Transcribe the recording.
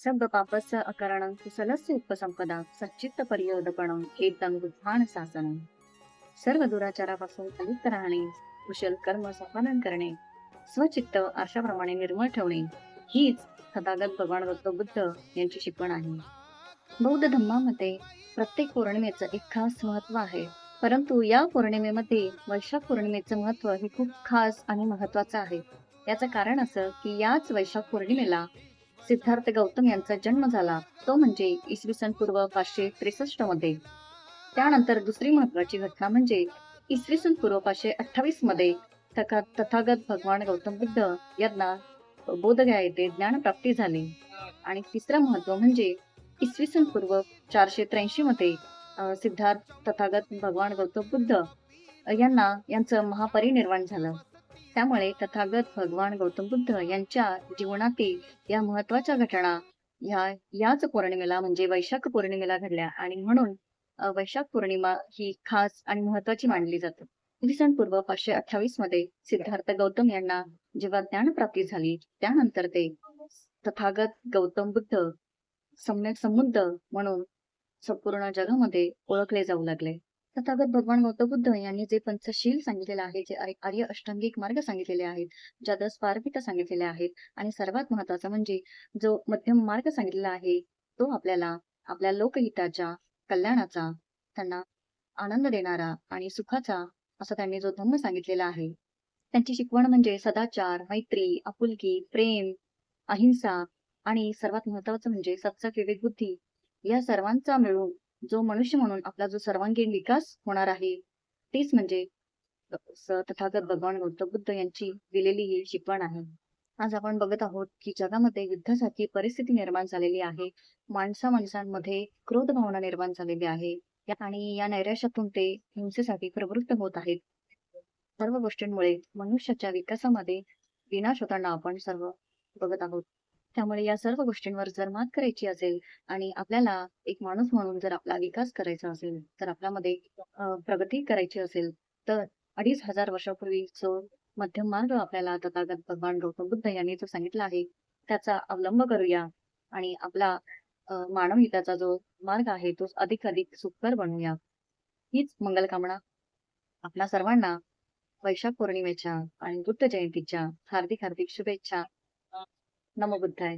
सब पापस्य अकरणं कुशलस्य उपसंपदा सच्चित्त परियोदपणं एतं बुद्धान शासनं. सर्व दुराचारापासून अलिप्त राहणे, कुशल कर्म संपादन करणे, स्वचित्त आशाप्रमाणे निर्मळ ठेवणे हीच तथागत भगवान गौतम बुद्ध यांची शिकवण आहे. बौद्ध धर्मामध्ये प्रत्येक पौर्णिमेचं एक खास महत्व आहे. परंतु या पौर्णिमेमध्ये वैशाख पौर्णिमेचं महत्व हे खूप खास आणि महत्वाचं आहे. याचं कारण असं की याच वैशाख पौर्णिमेला सिद्धार्थ गौतम यांचा जन्म झाला, तो म्हणजे इसवी सन पूर्व 563 मध्ये. त्यानंतर दुसरी महत्वाची घटना म्हणजे इसवी सन पूर्व 528 मध्ये तथागत भगवान गौतम बुद्ध यांना बोधगया येथे ज्ञानप्राप्ती झाली. आणि तिसरं महत्व म्हणजे इसवी सन पूर्व 483 मध्ये सिद्धार्थ तथागत भगवान गौतम बुद्ध यांचं महापरिनिर्वाण झालं. त्यामुळे तथागत भगवान गौतम बुद्ध यांच्या जीवनातील या महत्वाच्या घटना याच पौर्णिमेला म्हणजे वैशाख पौर्णिमेला घडल्या आणि म्हणून वैशाख पौर्णिमा ही खास आणि महत्वाची मानली जाते. इसवी सन पूर्व 528 मध्ये सिद्धार्थ गौतम यांना जेव्हा ज्ञानप्राप्ती झाली, त्यानंतर ते तथागत गौतम बुद्ध सम्यक संबुद्ध म्हणून संपूर्ण जगामध्ये ओळखले जाऊ लागले. तथागत भगवान गौतम बुद्ध यांनी जे पंचशील सांगितलेले आहे, जे आर्य अष्टांगिक मार्ग सांगितलेले आहेत, ज्या 10 पारमिता सांगितलेल्या आहेत आणि सर्वात महत्वाचा म्हणजे जो मध्यम मार्ग सांगितलेला आहे, तो आपल्याला आपल्या लोकहिताच्या, कल्याणाचा, त्यांना आनंद देणारा आणि सुखाचा असा त्यांनी जो धम्म सांगितलेला आहे. त्यांची शिकवण म्हणजे सदाचार, मैत्री, आपुलकी, प्रेम, अहिंसा आणि सर्वात महत्वाचं म्हणजे सत्सक विवेक बुद्धी या सर्वांचा मिळून जो मनुष्य म्हणून आपला जो सर्वांगीण विकास होणार आहे, तीच म्हणजे तथागत भगवान गौतम बुद्ध यांची दिलेली ही शिकवण आहे. आज आपण बघत आहोत की जगामध्ये युद्धासारखी परिस्थिती निर्माण झालेली आहे. माणसांमध्ये क्रोध भावना निर्माण झालेली आहे आणि या नैराश्यातून ते हिंसेसाठी प्रवृत्त होत आहेत. सर्व गोष्टींमुळे मनुष्याच्या विकासामध्ये विनाश होताना आपण सर्व बघत आहोत. त्यामुळे या सर्व गोष्टींवर जर मात करायची असेल आणि आपल्याला एक माणूस म्हणून जर आपला विकास करायचा असेल, तर आपल्यामध्ये प्रगती करायची असेल, तर 2500 वर्षापूर्वी जो मध्यम मार्ग आपल्याला तथागत भगवान गौतम बुद्ध यांनी जो सांगितला आहे, त्याचा अवलंब करूया आणि आपला मानवहिताचा जो मार्ग आहे, तो अधिक सुखकर बनवूया. हीच मंगल कामना आपणा सर्वांना वैशाख पौर्णिमेच्या आणि बुद्ध जयंतीच्या हार्दिक शुभेच्छा. नमो बुद्धाय.